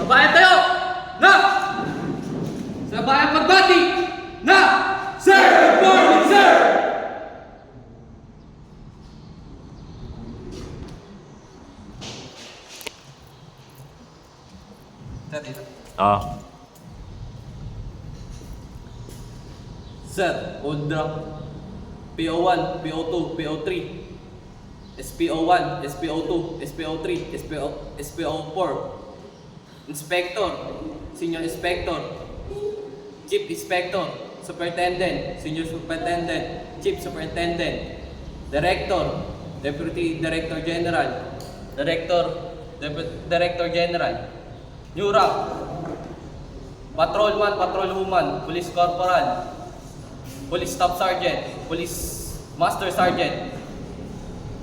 Sabayan tayo! Na! Sabayan pagbati! Na! Sir! Good morning, sir! Ah, Sir, old drop. PO1, PO2, PO3, SPO1, SPO2, SPO3, SPO4, Inspector, Senior Inspector, Chief Inspector, Superintendent, Senior Superintendent, Chief Superintendent, Director, Deputy Director General, Director General, New rank, Patrolman, Patrolwoman, Police Corporal, Police Staff Sergeant, Police Master Sergeant,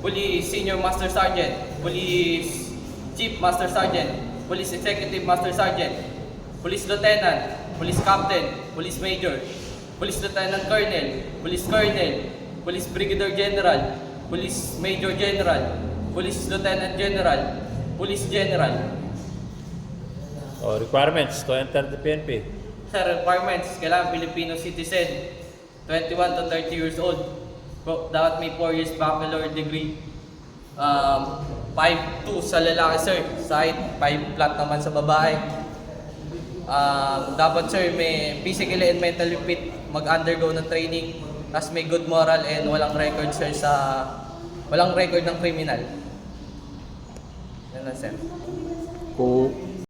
Police Senior Master Sergeant, Police Chief Master Sergeant, Police Executive Master Sergeant, Police Lieutenant, Police Captain, Police Major, Police Lieutenant Colonel, Police Colonel, Police Brigadier General, Police Major General, Police Lieutenant General, Police General. requirements to enter the PNP. Sir, requirements, kailangan Filipino citizen, 21 to 30 years old. Dapat may 4 years bachelor degree. 5'2" sa lalaki, sir. Side, 5 flat naman sa babae. Dapat, sir, may physically and mentally fit, mag-undergo ng training, tapos may good moral and walang record, sir, walang record ng criminal. Yan lang, sir.